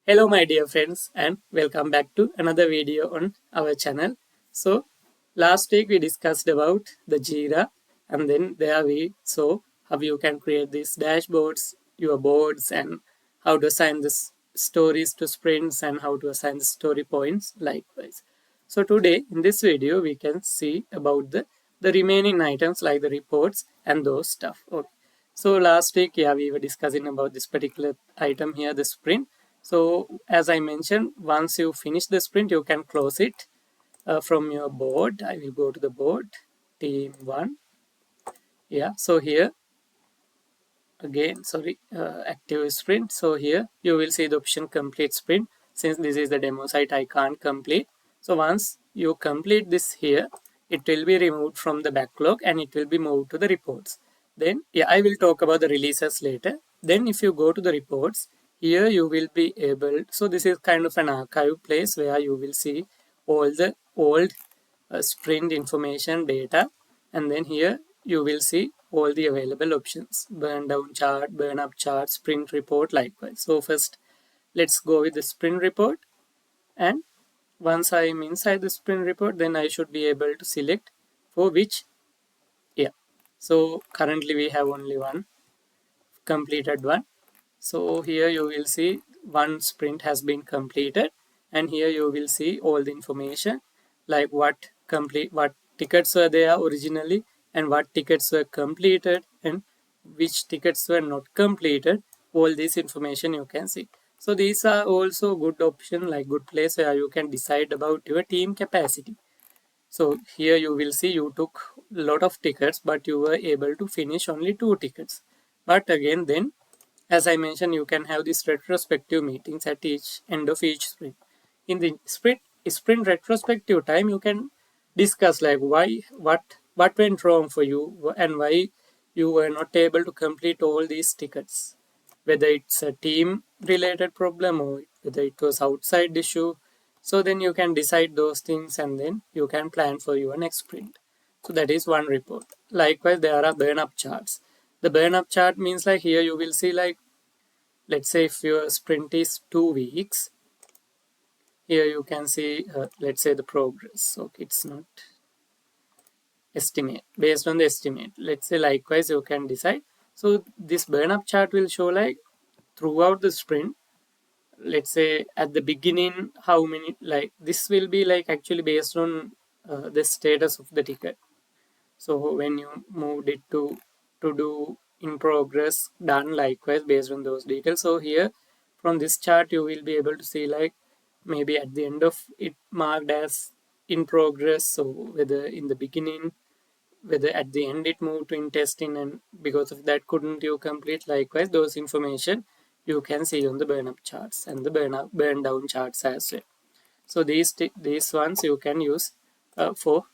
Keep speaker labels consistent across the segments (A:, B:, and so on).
A: Hello my dear friends and welcome back to another video on our channel. So last week we discussed about the Jira and then there we saw how you can create these dashboards, your boards and how to assign the stories to sprints and how to assign the story points likewise. So today in this video we can see about the remaining items like the reports and those stuff. Okay. So last week we were discussing about this particular item here, the sprint. So as I mentioned, once you finish the sprint, you can close it from your board. I will go to the board, team 1. Yeah, so here again, sorry, active sprint. So here you will see the option complete sprint. Since this is the demo site, I can't complete. So once you complete this here, it will be removed from the backlog and it will be moved to the reports. Then I will talk about the releases later. Then if you go to the reports, here you will be able, so this is kind of an archive place where you will see all the old sprint information data, and then here you will see all the available options: burn down chart, burn up chart, sprint report likewise. So first let's go with the sprint report, and once I am inside the sprint report, then I should be able to select for which. So currently we have only one completed one. So here you will see one sprint has been completed, and here you will see all the information like what tickets were there originally and what tickets were completed and which tickets were not completed. All this information you can see. So these are also good option, like good place where you can decide about your team capacity. So here you will see you took a lot of tickets, but you were able to finish only 2 tickets. But again, then as I mentioned, you can have these retrospective meetings at each end of each sprint. In the sprint retrospective time, you can discuss like what went wrong for you and why you were not able to complete all these tickets. Whether it's a team related problem or whether it was outside issue. So then you can decide those things and then you can plan for your next sprint. So that is one report. Likewise, there are burn up charts. The burn up chart means like here you will see like, let's say if your sprint is 2 weeks, here you can see let's say the progress. Okay, it's not estimate, based on the estimate. Let's say likewise you can decide. So this burn up chart will show like throughout the sprint. Let's say at the beginning how many, like this will be like actually based on the status of the ticket. So when you moved it to do in progress, done, likewise based on those details. So here from this chart you will be able to see like maybe at the end of it marked as in progress. So whether in the beginning, whether at the end it moved to in testing, and because of that couldn't you complete, likewise those information you can see on the burn up charts and the burn down charts as well. So these ones you can use for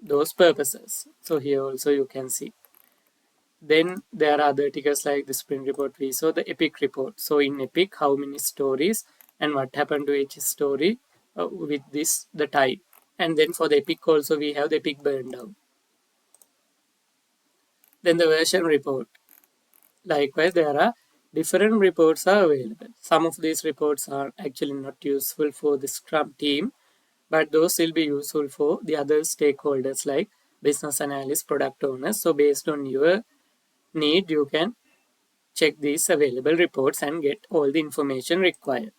A: those purposes. So here also you can see. Then there are other tickets like the sprint report we saw, the epic report. So in epic, how many stories and what happened to each story with this the type. And then for the epic also we have the epic burn down. Then the version report. Likewise, there are different reports are available. Some of these reports are actually not useful for the Scrum team, but those will be useful for the other stakeholders like business analysts, product owners. So based on your need, you can check these available reports and get all the information required.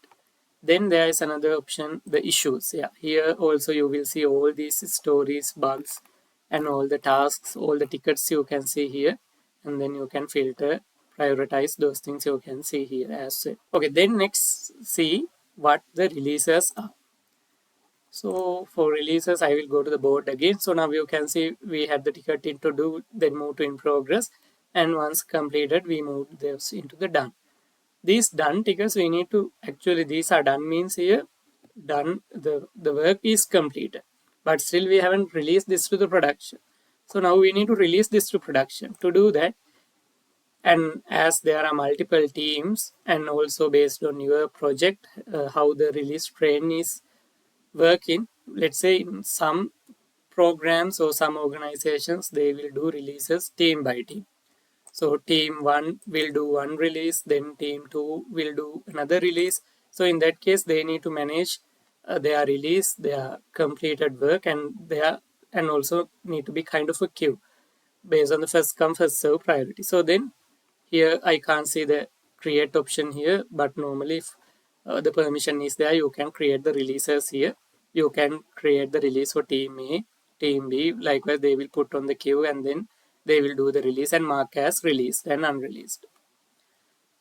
A: Then there is another option, the issues. Here also you will see all these stories, bugs, and all the tasks, all the tickets you can see here, and then you can filter, prioritize those things you can see here as well. Okay, then next see what the releases are. So for releases, I will go to the board again. So now you can see we had the ticket into do, then move to in progress, and once completed, we moved this into the done. These done tickets we need to actually, these are done means here done, the work is completed, but still we haven't released this to the production. So now we need to release this to production. To do that, and as there are multiple teams and also based on your project how the release train is working, let's say in some programs or some organizations they will do releases team by team. So team 1 will do one release, then team 2 will do another release, So in that case, they need to manage their release, their completed work, and also need to be kind of a queue based on the first come first serve priority. So then here I can't see the create option here, but normally if the permission is there, you can create the releases here. You can create the release for team A, team B. Likewise, they will put on the queue and then they will do the release and mark as released and unreleased.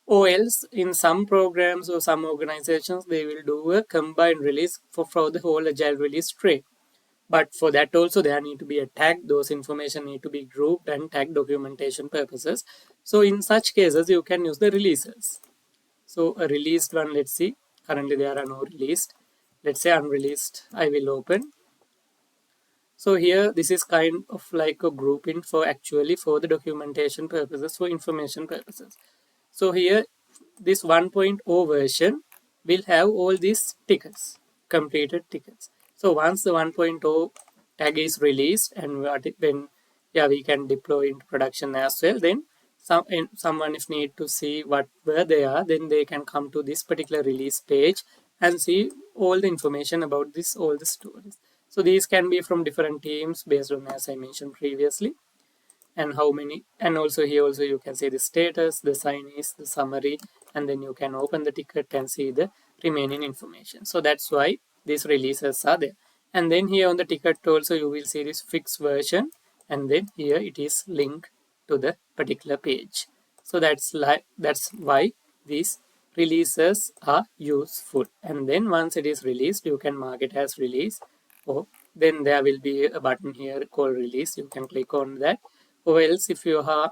A: Or else, in some programs or some organizations, they will do a combined release for the whole agile release tray. But for that also, there need to be a tag. Those information need to be grouped and tagged documentation purposes. So in such cases, you can use the releases. So a released one, let's see. Currently, there are no released. Let's say unreleased. I will open. So here, this is kind of like a grouping for the documentation purposes, for information purposes. So here, this 1.0 version will have all these tickets, completed tickets. So once the 1.0 tag is released and when we can deploy into production as well, then someone if need to see where they are, then they can come to this particular release page and see all the information about all the stories. So these can be from different teams based on, as I mentioned previously, and how many, and also here also you can see the status, the signees, the summary, and then you can open the ticket and see the remaining information. So that's why these releases are there. And then here on the ticket also you will see this fixed version, and then here it is linked to the particular page. So that's why these releases are useful. And then once it is released, you can mark it as release, or then there will be a button here called release. You can click on that. Or else if you have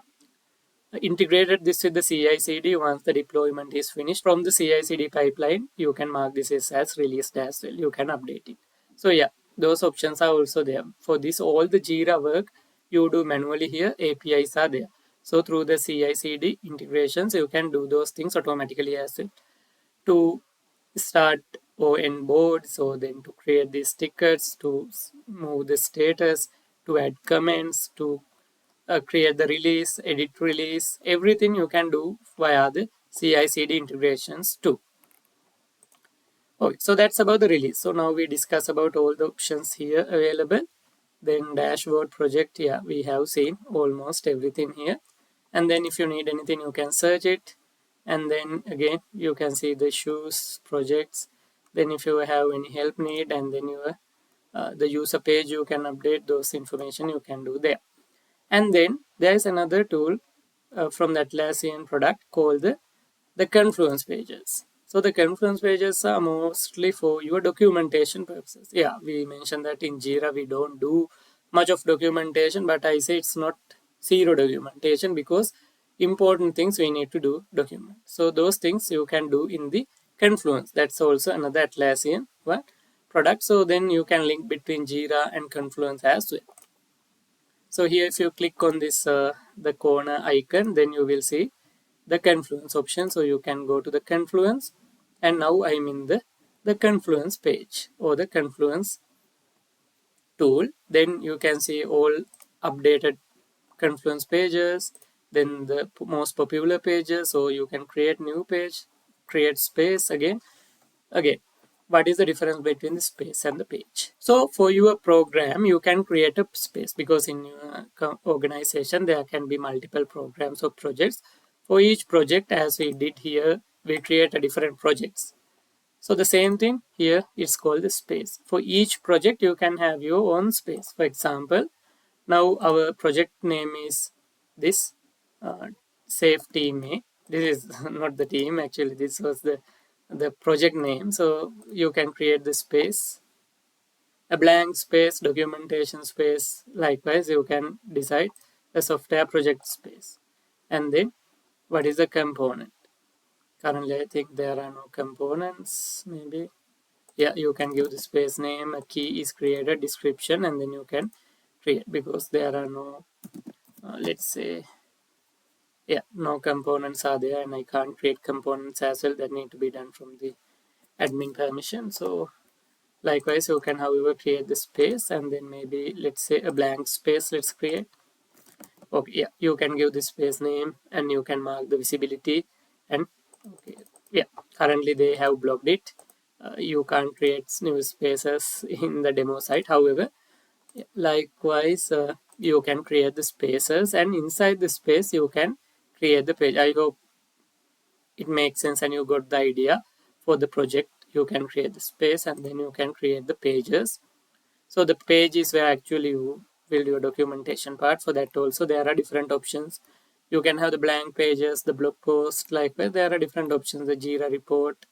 A: integrated this with the CI/CD, once the deployment is finished from the CI/CD pipeline, you can mark this as released as well. You can update it. So yeah, those options are also there. For this, all the Jira work you do manually here, APIs are there. So through the CI/CD integrations, you can do those things automatically as well. To start or end board, so then to create these tickets, to move the status, to add comments, to create the release, edit release, everything you can do via the CI/CD integrations too. Okay, so that's about the release. So now we discuss about all the options here available. Then dashboard project, we have seen almost everything here. And then if you need anything, you can search it. And then again, you can see the issues, projects. Then if you have any help need, and then the user page, you can update those information you can do there. And then there is another tool from the Atlassian product called the Confluence pages. So the Confluence pages are mostly for your documentation purposes. Yeah, we mentioned that in Jira we don't do much of documentation, but I say it's not zero documentation because important things we need to do document. So those things you can do in the Confluence. That's also another Atlassian product. So then you can link between Jira and Confluence as well. So here if you click on this the corner icon, then you will see the Confluence option. So you can go to the Confluence, and now I'm in the Confluence page or the Confluence tool. Then you can see all updated Confluence pages, then the most popular pages. So you can create new page, create space again. What is the difference between the space and the page? So for your program, you can create a space because in your organization, there can be multiple programs or projects. For each project, as we did here, we create a different projects. So the same thing here, it's called the space. For each project, you can have your own space. For example, now our project name is this Safe Team A. This is not the team, actually, this was the project name. So you can create the space, a blank space, documentation space. Likewise, you can decide a software project space. And then what is the component? Currently, I think there are no components, maybe. Yeah, you can give the space name, a key is created, description, and then you can create, because there are no, let's say, no components are there, and I can't create components as well. That need to be done from the admin permission. So likewise, you can, however, create the space, and then maybe, let's say, a blank space, let's create. Okay, yeah, you can give the space name, and you can mark the visibility, and okay, yeah. currently they have blocked it. You can't create new spaces in the demo site. However, likewise, you can create the spaces, and inside the space you can create the page. I hope it makes sense and you got the idea. For the project, you can create the space and then you can create the pages. So the page is where actually you build your documentation part. For that also there are different options. You can have the blank pages, the blog post. Likewise, there are different options. The Jira report,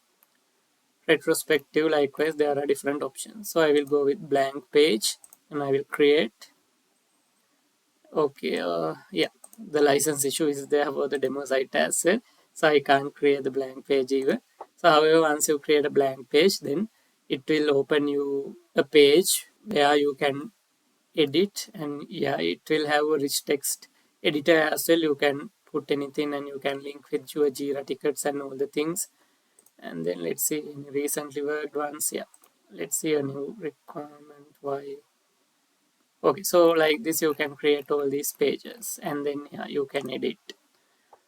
A: retrospective. Likewise, there are different options. So I will go with blank page and I will create. Okay, yeah, the license issue is there for the demo site as well. So I can't create the blank page even. So however, once you create a blank page, then it will open you a page where you can edit, and yeah, it will have a rich text editor as well. You can put anything and you can link with your Jira tickets and all the things. And then let's see in recently worked ones. Yeah, let's see a new requirement. Why? Okay, so like this you can create all these pages and then yeah, you can edit.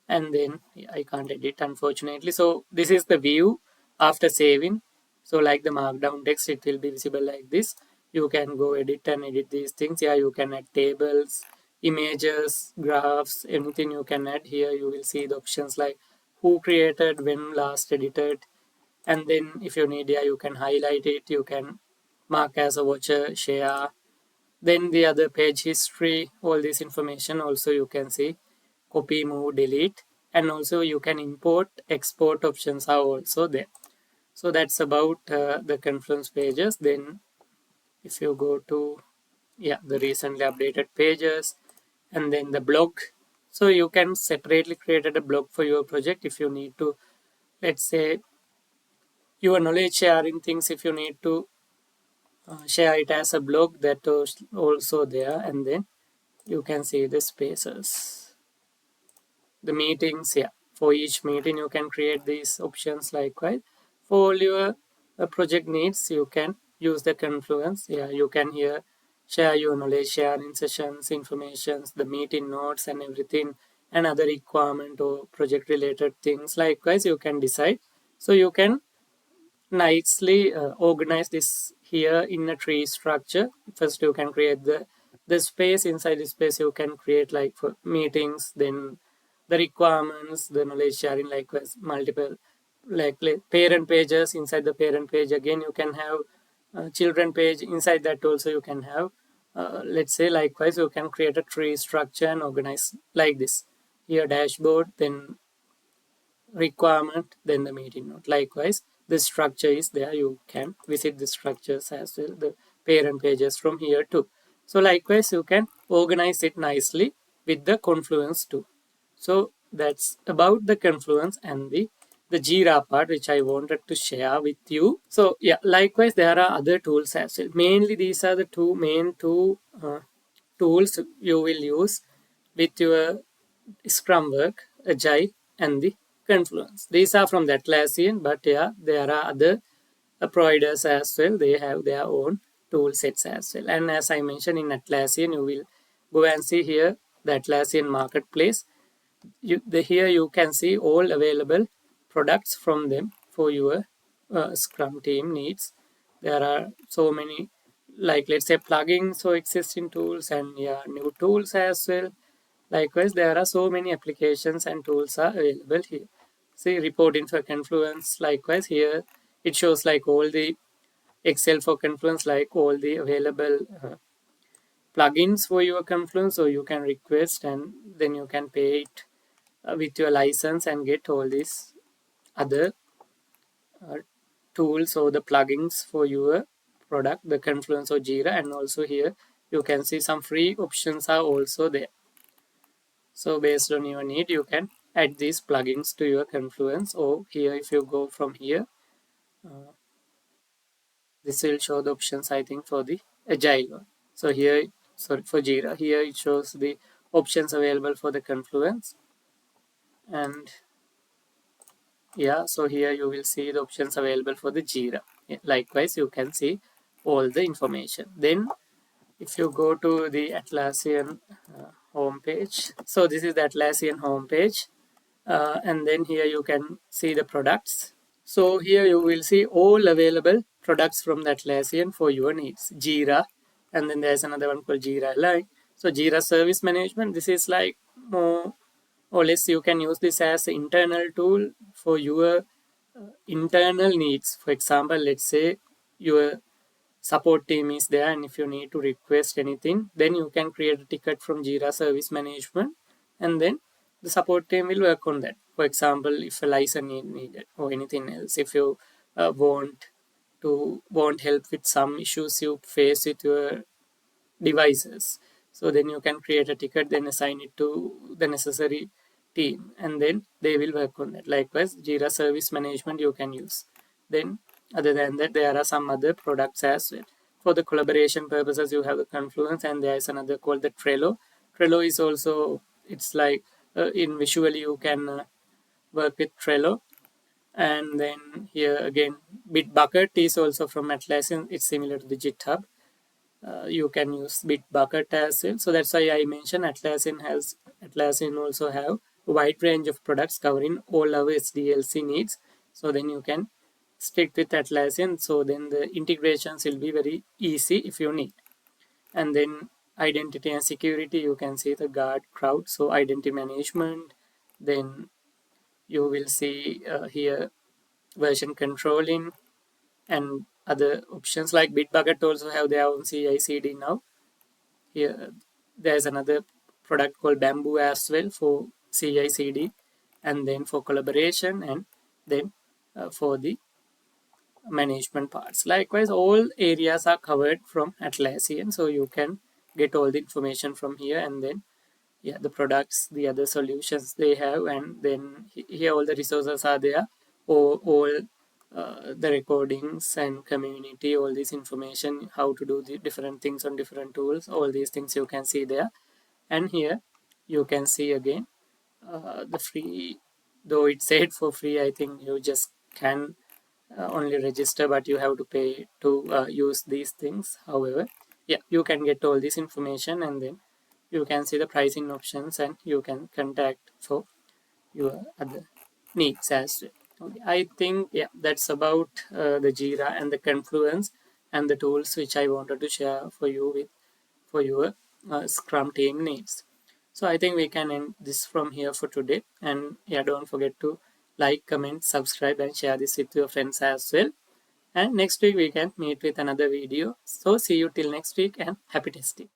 A: And then yeah, I can't edit unfortunately. So this is the view after saving. So like the markdown text, it will be visible like this. You can go edit and edit these things. Yeah, you can add tables, images, graphs, anything you can add. Here you will see the options like who created, when last edited. And then if you need, yeah, you can highlight it. You can mark as a watcher, share. Then the other page history, all this information also you can see. Copy, move, delete, and also you can import, export options are also there. So that's about the Confluence pages. Then if you go to yeah, the recently updated pages, and then the blog. So you can separately create a blog for your project if you need to, let's say, your knowledge sharing things. If you need to share it as a blog, that is also there. And then you can see the spaces, the meetings. Yeah, for each meeting you can create these options. Likewise, for all your project needs, you can use the Confluence. Yeah, you can here share your knowledge, sharing sessions, informations, the meeting notes and everything, and other requirement or project related things. Likewise, you can decide. So you can nicely organize this here in a tree structure. First you can create the space. Inside the space you can create like for meetings, then the requirements, the knowledge sharing. Likewise, multiple like parent pages. Inside the parent page again you can have children page. Inside that also you can have let's say, likewise you can create a tree structure and organize like this. Here dashboard, then requirement, then the meeting note. Likewise, the structure is there. You can visit the structures as well, the parent pages from here too. So likewise, you can organize it nicely with the Confluence too. So that's about the Confluence and the Jira part, which I wanted to share with you. So yeah, likewise, there are other tools as well. Mainly, these are the two tools you will use with your Scrum work, Agile, and the Confluence. These are from the Atlassian, but yeah, there are other providers as well. They have their own tool sets as well. And as I mentioned in Atlassian, you will go and see here the Atlassian Marketplace. Here you can see all available products from them for your Scrum team needs. There are so many, like let's say plugins or existing tools, and yeah, new tools as well. Likewise, there are so many applications and tools are available here. See, reporting for Confluence. Likewise, here it shows like all the Excel for Confluence, like all the available plugins for your Confluence. So you can request and then you can pay it with your license and get all these other uh, tools or the plugins for your product, the Confluence or Jira. And also here you can see some free options are also there. So based on your need, you can add these plugins to your Confluence. Or here, if you go from here, this will show the options, I think, for the Agile one. So here, sorry, for Jira, here it shows the options available for the Confluence. And yeah, so here you will see the options available for the Jira. Yeah, likewise, you can see all the information. Then if you go to the Atlassian homepage, so this is the Atlassian homepage. And then here you can see the products. So here you will see all available products from the Atlassian for your needs. Jira, and then there's another one called Jira Align. So Jira Service Management, this is like more or less you can use this as an internal tool for your internal needs. For example, let's say your support team is there, and if you need to request anything, then you can create a ticket from Jira Service Management, and then the support team will work on that. For example, if a license needed or anything else, if you want help with some issues you face with your devices, so then you can create a ticket, then assign it to the necessary team, and then they will work on that. Likewise, Jira Service Management you can use. Then other than that, there are some other products as well. For the collaboration purposes, you have the Confluence, and there is another called the Trello. Trello is also, it's like in visually you can work with Trello. And then here again, Bitbucket is also from Atlassian. It's similar to the GitHub. You can use Bitbucket as well. So that's why I mentioned Atlassian also have a wide range of products covering all our SDLC needs. So then you can stick with Atlassian. So then the integrations will be very easy if you need. And then identity and security, you can see the guard crowd. So identity management. Then you will see here version controlling and other options. Like Bitbucket also have their own CI/CD now. Here there's another product called Bamboo as well for CI/CD, and then for collaboration, and then for the management parts. Likewise, all areas are covered from Atlassian, so you can get all the information from here, and then yeah, the products, the other solutions they have, and then here all the resources are there, or all the recordings and community, all this information, how to do the different things on different tools, all these things you can see there. And here you can see again the free, though it said for free, I think you just can only register, but you have to pay to use these things. However, yeah, you can get all this information, and then you can see the pricing options, and you can contact for your other needs as well. Okay, I think yeah, that's about the Jira and the Confluence and the tools which I wanted to share for you with for your Scrum team needs. So I think we can end this from here for today. And yeah, don't forget to like, comment, subscribe, and share this with your friends as well. And next week we can meet with another video. So see you till next week, and happy testing.